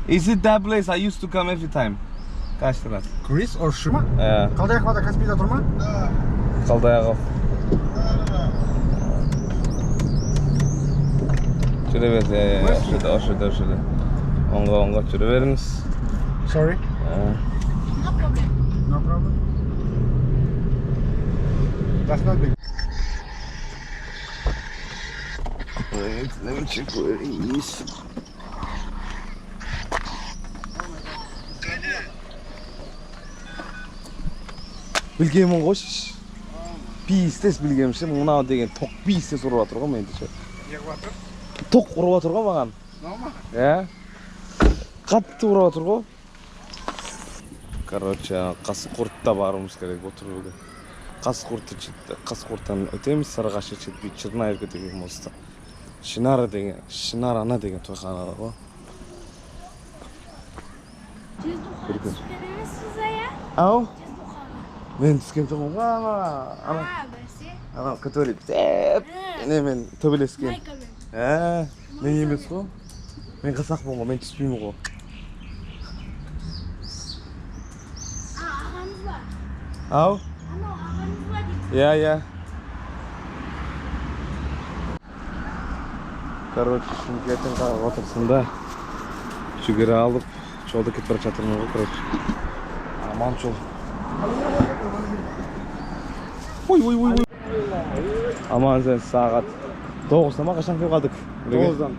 Is it that place I used to come every time? Kaçtı lan? Chris or Shima? Kaldayak Kaspiyada turma? Kaldayak. Şöyle ver. Şöyle. Onga şöyle veriniz. Sorry? No problem. No problem. That's not big. Wait, let me check where he is. Білгенмін ғой пиістес білгенмін мынау деген тоқ пиістес ұрып жатыр ғой менде тоқ ұрып жатыр ғой маған қатты ұрып жатыр ғой короче қасқұртта баруымыз керек отыр бүгін қасқұрттан өтеміз Сарыағашқа жетпей Чернаевка деген мостта Шинарана деген тойхана ғой ау мен түскен тұғым ғой ана который мен төбелескен мен емес ғой мен қазақпын ғой мен түспеймін ғой ағамыз ба? ау? ағамыз ба дейді? иә короче шымкенттің отырысында жүгері алып жолда кетіп бара жатырмын ғой короче аман жол ой аман сен сағат 9-да ма қашан келіп қалдық? 9-дан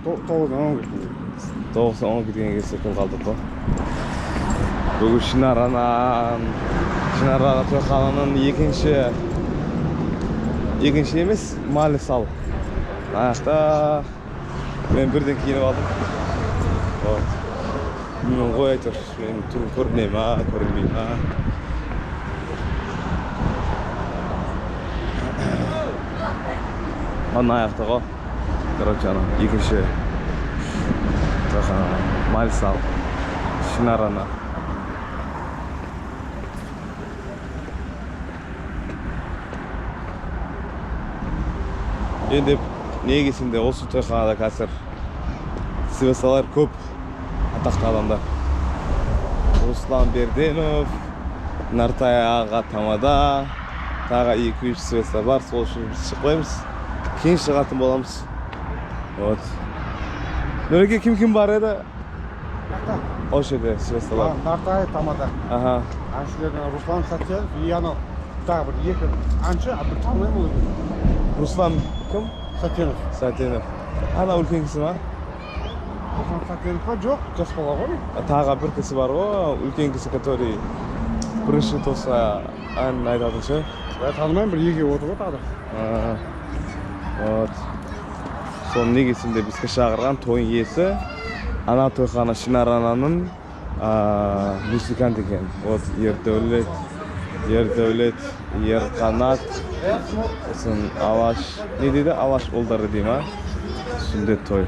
10 кеткен кезде келіп қалдық қой бүгін Шинарана тойхананың екінші емес малі сал аяқта мен бірден киініп алдым мен ғой айтыр мен түрін көріней ма көрінбей ма ана аяқта ғой короче ана екінші малі сал Шинарана енді негізінде осы тойханада қазір свесалар көп атақты адамдар Руслан Берденов Нартай аға тамада тағы 2-3 свеса бар сол үшін біз шықпаймыз кейін шығатын боламыз вот Нөреге кім бар еді? Осы жерде свесалар Нартай тамада әншілердің Руслан Сатьянов и анау тағы бір екі әнші бір танымаймын ол Руслан кім? Сатьянов ана үлкен кісі ма? Руслан Сатьянов па? Жоқ, жас бала ғой тағы бір кісі бар ғой үлкен кісі который бірінші тоса ән айтатын ше танымаймын бір екеуі отыр ғой тағы вот соның негізінде бізге шақырған тойын иесі ана тойхана Шинарананың музыкант екен вот Ердәулет Ерқанат сосын Алаш не дейді? Алаш ұлдары дей ма? Сүндет той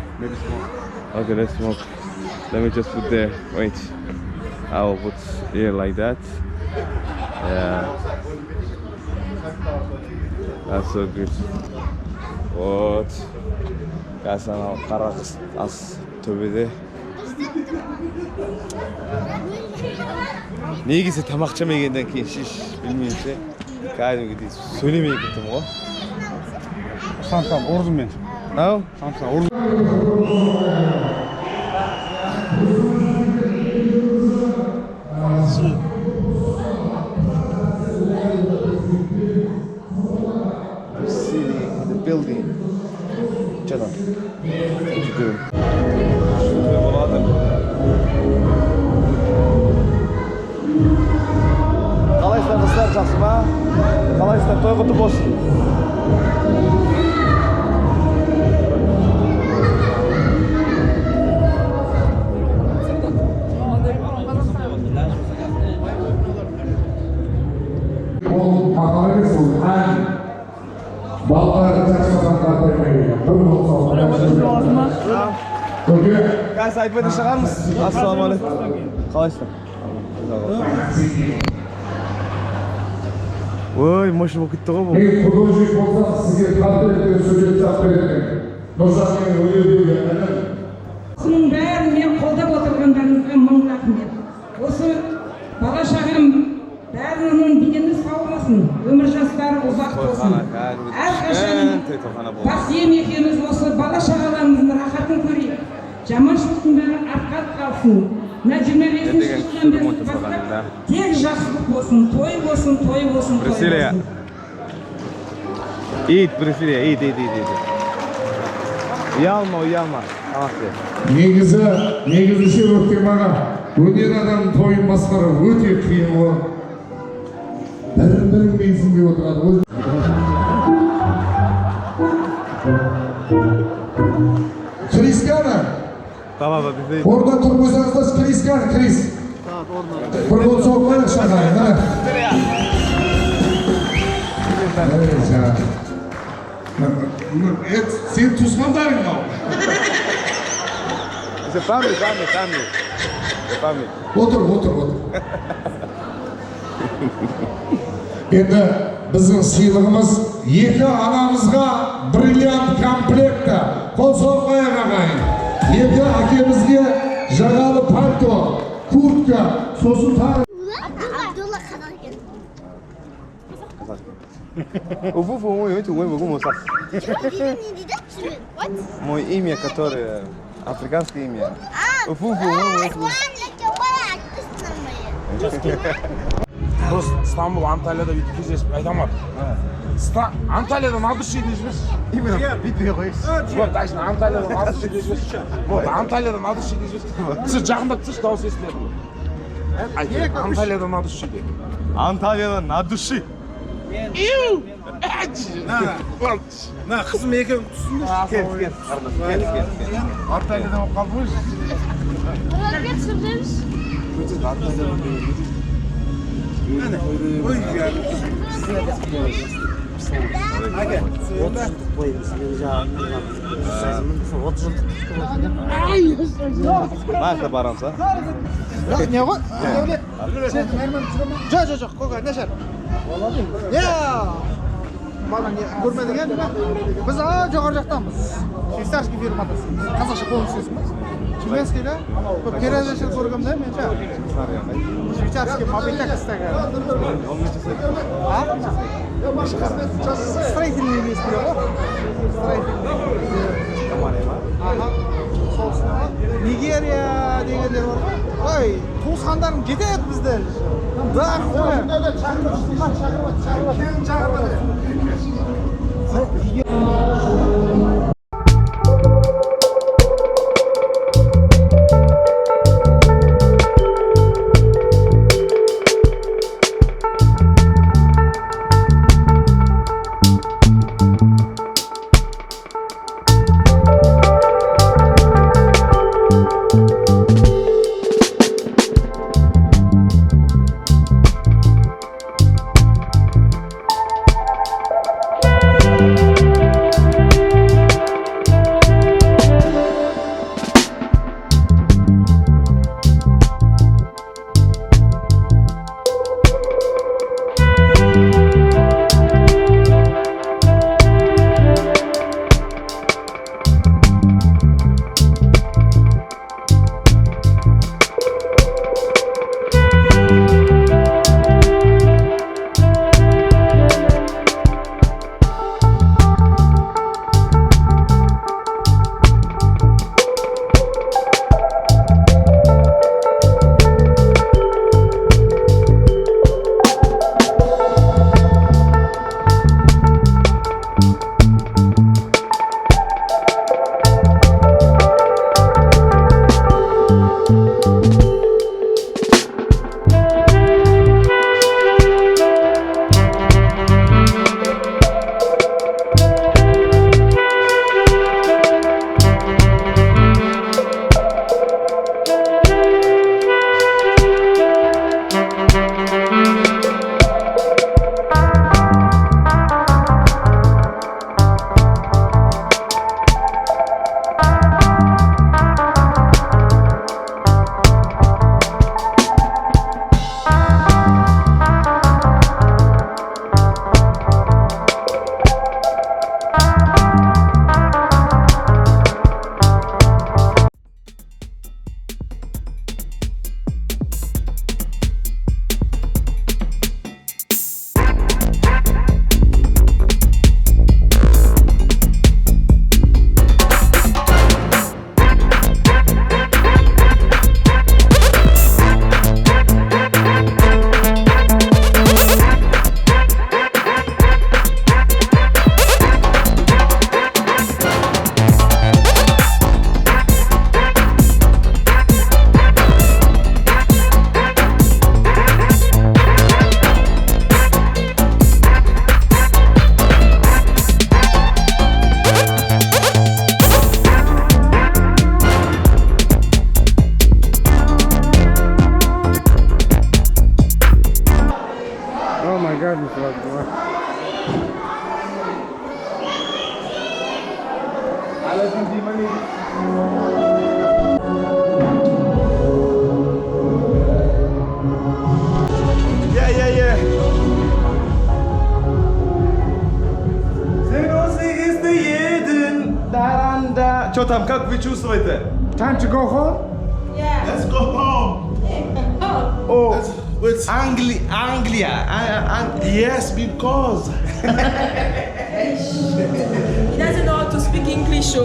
okay, let's smoke. Let me just put there. Wait. I will put here like that. Yeah. That's so good. Вот. Қазір анау қара қыз ас төбеде. Негізі тамақ жемегеннен кейін шеш білмеймше кәдімгідей сөйлемей кеттім ғой. Сам ұрдым мен. Ау? Сам ұрдым. Building. Чата. Что қалайсыздар қыздар, жақсы ма? Қалайсыздар, той құтты болсын. Ол мақал емес, ол ән. Балаларды жақсыдан қартаймайды. Қазір айтпайды шығамыз. Ассалаумағалейкум. Қалайсыздар? Ой, мощный болып кетті ғой бұл. Художник болсақ, сізге қартайып сөйлеп сақ береді. Нұржан менің өнердегі әнім Осының бәрін мен қолдап отырғандарыңызға мың рахмет. Осы бала шағам бәрінің дені сау болсын, өмір жастары ұзақ болсын. Әрқашан Басием екеуміз осы бала шағаларымыздың рахатын көрейік. Жаманшылықтың бәрі артқа қалсын. Мына 25-ші жылдан бері бастап тек жақсылық болсын, той болсын, той болсын, той болсын. Ит, Priscilla, ит. Ұялма. Негізі өктем аға, өнер адамның тойын басқару өте қиын ғой. Бірін менсінбей отырады. Крискана! Орда тұрмысаңызда Крискана, Крис! Bir gol soğuklar aşağıya. Sen tuzmandarın mı? Family. Otur. Енді біздің сыйлығымыз екі анамызға бриллиант комплекті. Қол соқпайық ағайын. Екі әкемізге жағалы пальто, куртка, сосын тағы. Абдулла қазақ екен. Мое имя, которое африканское имя. Просто İstanbul, Antalya'da bir кездесіп айтамады. Анталиядан адыс жейді емес. Именно битве қойыз. Вот, дайсын, Анталиядан адыс жейді емес. Вот, Анталиядан адыс жейді емес. Сіз жақындап тұршы, дауыс естіледі. Анталиядан адыс жейді. Antalya'dan Naduşi. На, қызым екеуің түсіңдер. Gel. Анталиядан болып қалды ғой. Оларға түсірдіңіз? Nerede baransa? Не ғой? Сен мәрмен түсіре ма? Жоқ, қойға, нашар. Маған көрмедіңен, біз жоғар жақтанбыз. Швейцарский фирмадасыз. Қазақша полностью ма? Чеменскийда? Передача көргенде мен жа. Швейцарский мобильдек істеген. Строительный емес біле ғой? Нигерия дегендер бар ғой? Ой, туысқандарым кетеді бізден. Да, қой. Yeah. Что там, как вы чувствуете? Time to go home? Let's go home. Oh, Let's Anglia. yes, because He doesn't know how to speak English.